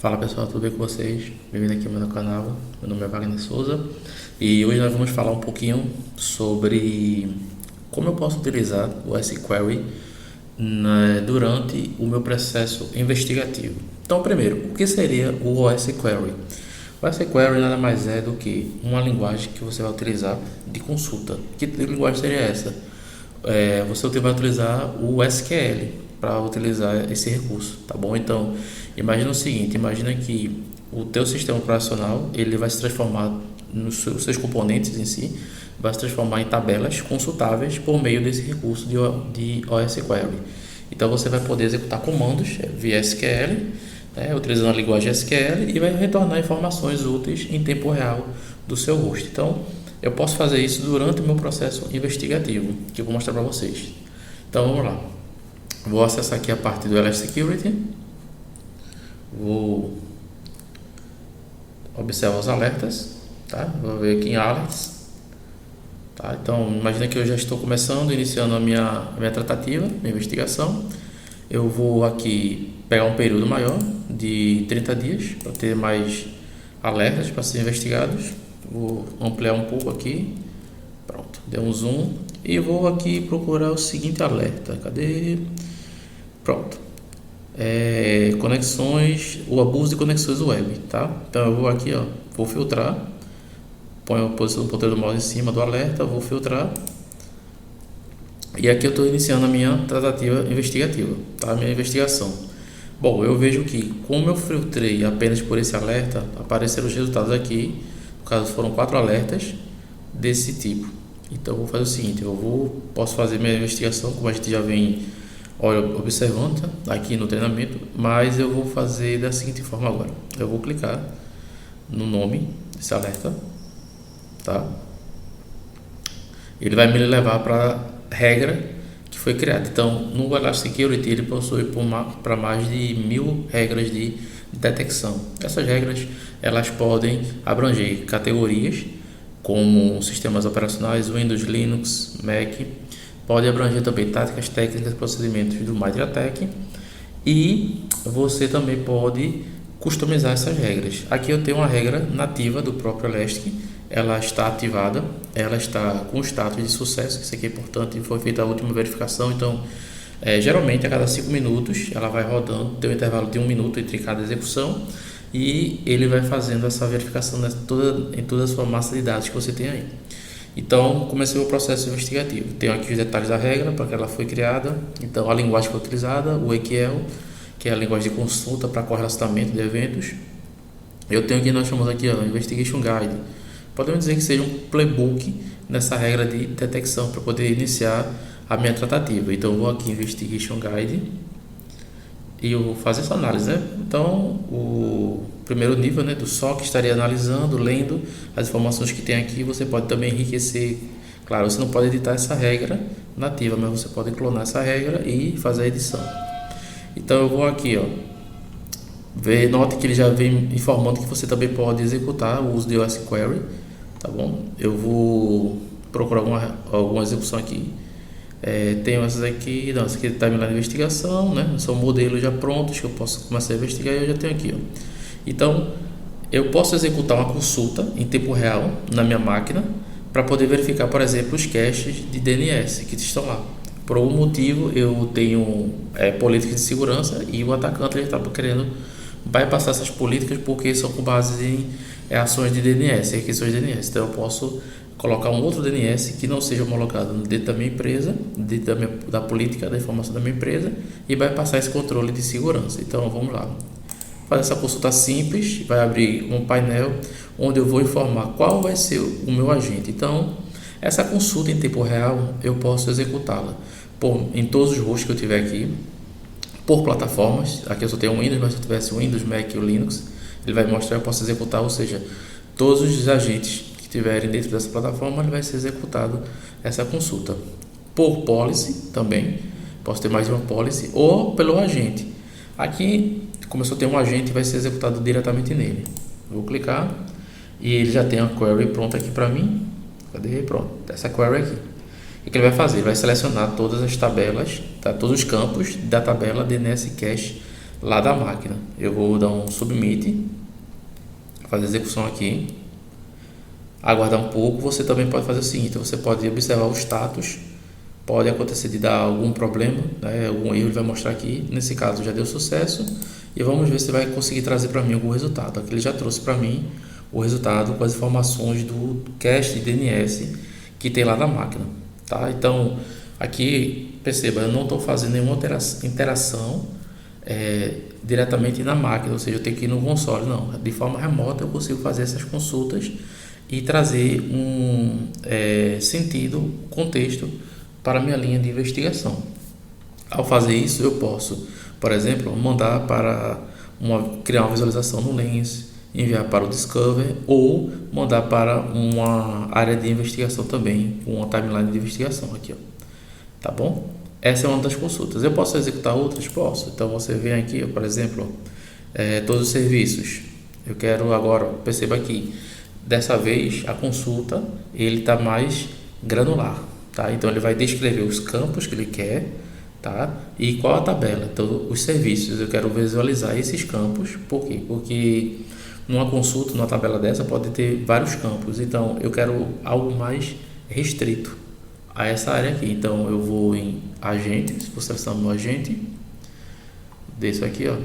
Fala pessoal, tudo bem com vocês? Bem-vindo aqui ao meu canal. Meu nome é Wagner Souza e hoje nós vamos falar um pouquinho sobre como eu posso utilizar o SQL durante o meu processo investigativo. Então, primeiro, o que seria o SQL? O SQL nada mais é do que uma linguagem que você vai utilizar de consulta. Que linguagem seria essa? Você vai utilizar o SQL para utilizar esse recurso, tá bom? Então, imagina o seguinte, imagina que o teu sistema operacional, ele vai se transformar nos seus componentes em si, vai se transformar em tabelas consultáveis por meio desse recurso de OSQL. Então, você vai poder executar comandos via SQL, utilizando a linguagem SQL, e vai retornar informações úteis em tempo real do seu host. Então, eu posso fazer isso durante o meu processo investigativo, que eu vou mostrar para vocês. Então, vamos lá. Vou acessar aqui a parte do Elasticsearch. Vou observar os alertas, tá? Vou ver aqui em alerts, tá? Então, imagina que eu já estou começando, iniciando a minha tratativa, minha investigação. Eu vou aqui pegar um período maior de 30 dias para ter mais alertas para serem investigados. Vou ampliar um pouco aqui. Pronto, deu um zoom e vou aqui procurar o seguinte alerta. Cadê? Pronto. Conexões, o abuso de conexões web, tá? Então eu vou aqui, ó, vou filtrar. Ponho a posição do ponteiro do mouse em cima do alerta, vou filtrar. E aqui eu estou iniciando a minha tratativa investigativa, tá? A minha investigação. Bom, eu vejo que como eu filtrei apenas por esse alerta, apareceram os resultados aqui. No caso, foram 4 alertas desse tipo. Então eu vou fazer o seguinte, posso fazer minha investigação como a gente já vem observando, tá? Aqui no treinamento, mas eu vou fazer da seguinte forma agora. Eu vou clicar no nome desse alerta, tá? Ele vai me levar para a regra que foi criada. Então, no Elasticsearch ele possui para mais de 1000 regras de detecção. Essas regras elas podem abranger categorias como sistemas operacionais, Windows, Linux, Mac. Pode abranger também táticas, técnicas, procedimentos do MicroAttack, e você também pode customizar essas regras. Aqui eu tenho uma regra nativa do próprio Elastic, ela está ativada, ela está com status de sucesso, isso aqui é importante, foi feita a última verificação. Então, geralmente a cada 5 minutos ela vai rodando, tem um intervalo de 1 minuto entre cada execução, e ele vai fazendo essa verificação em toda a sua massa de dados que você tem aí. Então, comecei o processo investigativo. Tenho aqui os detalhes da regra, para que ela foi criada. Então, a linguagem que foi utilizada, o EQL, que é a linguagem de consulta para correlacionamento de eventos. Eu tenho aqui, nós chamamos aqui, ó, Investigation Guide. Podemos dizer que seja um playbook nessa regra de detecção, para poder iniciar a minha tratativa. Então, eu vou aqui em Investigation Guide e eu vou fazer essa análise, né? Então, o primeiro nível, né, do SOC, estaria analisando, lendo as informações que tem aqui. Você pode também enriquecer. Claro, você não pode editar essa regra nativa, mas você pode clonar essa regra e fazer a edição. Então, eu vou aqui, ó, note que ele já vem informando que você também pode executar o uso de OSQL, tá bom? Eu vou procurar alguma execução aqui. Tenho essas aqui, não, essa aqui está na investigação, né? São modelos já prontos que eu posso começar a investigar, e eu já tenho aqui, ó. Então, eu posso executar uma consulta em tempo real na minha máquina para poder verificar, por exemplo, os caches de DNS que estão lá. Por algum motivo, eu tenho políticas de segurança e o atacante está querendo bypassar essas políticas porque são com base em ações de DNS, requisições de DNS. Então, eu posso colocar um outro DNS que não seja homologado dentro da minha empresa, dentro da política da informação da minha empresa, e vai passar esse controle de segurança. Então, vamos lá. Fazer essa consulta simples, vai abrir um painel onde eu vou informar qual vai ser o meu agente. Então, essa consulta em tempo real, eu posso executá-la em todos os hosts que eu tiver aqui, por plataformas. Aqui eu só tenho Windows, mas se eu tivesse Windows, Mac ou Linux, ele vai mostrar, eu posso executar, ou seja, todos os agentes que estiverem dentro dessa plataforma, ele vai ser executado essa consulta. Por policy também, posso ter mais de uma policy, ou pelo agente. Aqui, como eu só tenho um agente, vai ser executado diretamente nele. Vou clicar e ele já tem a query pronta aqui para mim. Cadê? Pronto, essa query aqui. O que ele vai fazer? Ele vai selecionar todas as tabelas, tá? Todos os campos da tabela DNS Cache lá da máquina. Eu vou dar um submit, fazer a execução aqui, aguardar um pouco. Você também pode fazer o seguinte, você pode observar o status, pode acontecer de dar algum problema, né, algum erro, ele vai mostrar aqui. Nesse caso já deu sucesso, e vamos ver se vai conseguir trazer para mim algum resultado. Aqui ele já trouxe para mim o resultado com as informações do cache de DNS que tem lá na máquina, tá? Então aqui perceba, eu não estou fazendo nenhuma interação diretamente na máquina, ou seja, eu tenho que ir no console, não. De forma remota eu consigo fazer essas consultas e trazer um sentido, contexto para a minha linha de investigação. Ao fazer isso, eu posso, por exemplo, mandar para criar uma visualização no Lens, enviar para o Discover ou mandar para uma área de investigação também, com uma timeline de investigação aqui, ó. Tá bom? Essa é uma das consultas. Eu posso executar outras? Posso. Então você vem aqui, por exemplo, todos os serviços. Eu quero agora, perceba aqui, dessa vez a consulta ele está mais granular, tá? Então ele vai descrever os campos que ele quer, tá? E qual a tabela. Então os serviços, eu quero visualizar esses campos. Por quê? Porque numa consulta, numa tabela dessa, pode ter vários campos. Então eu quero algo mais restrito a essa área aqui. Então eu vou em agente, vou selecionar meu agente, desço aqui, ó,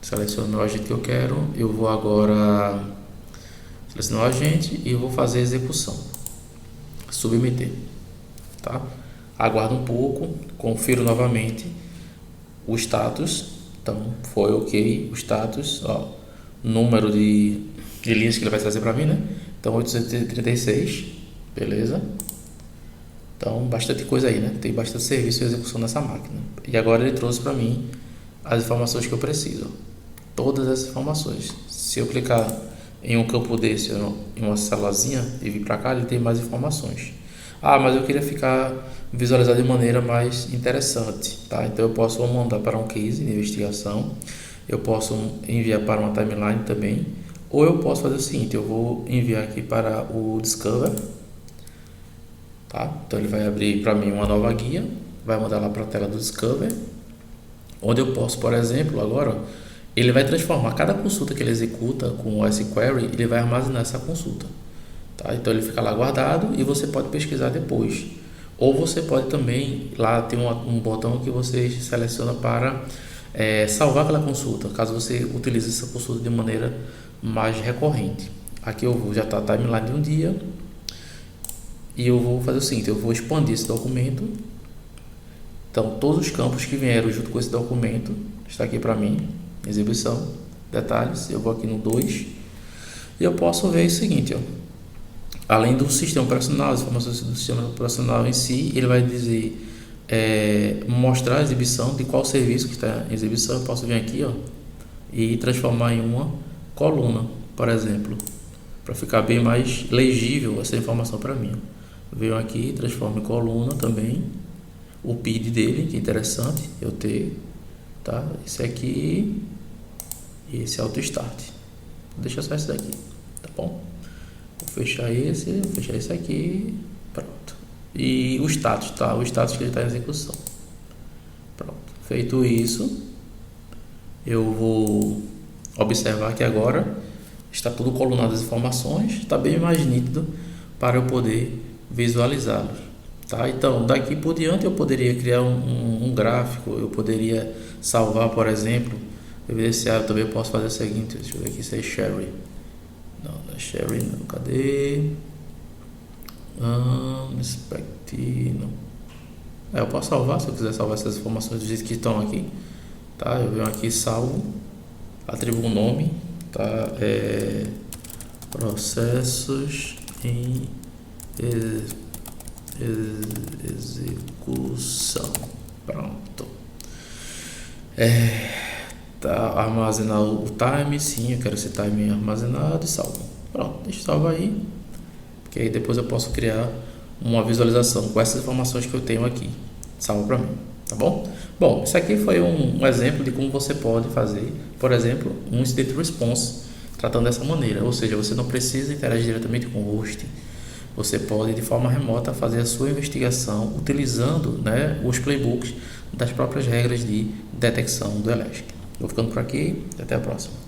seleciono meu agente que eu quero. Eu vou agora selecionar o agente e vou fazer a execução, submeter, tá? Aguardo um pouco, confiro novamente o status. Então foi ok o status, ó, número de linhas que ele vai trazer para mim, né? Então 836, beleza. Então bastante coisa aí, né? Tem bastante serviço de execução nessa máquina. E agora ele trouxe para mim as informações que eu preciso, todas essas informações. Se eu clicar em um campo desse, em uma célulazinha e vir para cá, ele tem mais informações. Ah, mas eu queria ficar visualizado de maneira mais interessante, tá? Então eu posso mandar para um case de investigação, eu posso enviar para uma timeline também, ou eu posso fazer o seguinte, eu vou enviar aqui para o Discover, tá? Então ele vai abrir para mim uma nova guia, vai mandar lá para a tela do Discover, onde eu posso, por exemplo, agora ele vai transformar cada consulta que ele executa com o SQuery, ele vai armazenar essa consulta, tá? Então ele fica lá guardado e você pode pesquisar depois, ou você pode também, lá tem um botão que você seleciona para salvar aquela consulta, caso você utilize essa consulta de maneira mais recorrente. Aqui eu vou, já está a timeline de um dia, e eu vou fazer o seguinte, eu vou expandir esse documento. Então todos os campos que vieram junto com esse documento está aqui para mim, exibição, detalhes. Eu vou aqui no 2 e eu posso ver o seguinte, ó, além do sistema operacional, as informações do sistema operacional em si, ele vai dizer, mostrar a exibição de qual serviço que está em exibição. Eu posso vir aqui, ó, e transformar em uma coluna, por exemplo, para ficar bem mais legível essa informação para mim. Venho aqui, transformo em coluna também o PID dele, que é interessante eu ter, tá? Esse aqui e esse auto start. Deixa só esse daqui, tá bom? Vou fechar esse aqui, pronto. E o status, tá? O status que ele está em execução. Pronto. Feito isso, eu vou observar que agora está tudo colunado as informações, está bem mais nítido para eu poder visualizá-los, tá? Então daqui por diante eu poderia criar um gráfico, eu poderia salvar, por exemplo, evidenciar. Eu também posso fazer o seguinte, deixa eu ver aqui se é Sherry, não é Sherry não, cadê? Inspect, não. Eu posso salvar, se eu quiser salvar essas informações do jeito que estão aqui, tá? Eu venho aqui, salvo, atribuo um nome, tá? Processos em execução, pronto. Tá, armazenar o time, sim, eu quero esse time armazenado e salvo. Pronto, deixa eu salvar aí, porque aí depois eu posso criar uma visualização com essas informações que eu tenho aqui, salvo para mim, tá bom? Bom, isso aqui foi um exemplo de como você pode fazer, por exemplo, um incident response tratando dessa maneira, ou seja, você não precisa interagir diretamente com o host, você pode de forma remota fazer a sua investigação utilizando, né, os playbooks das próprias regras de detecção do Elastic. Vou ficando por aqui e até a próxima.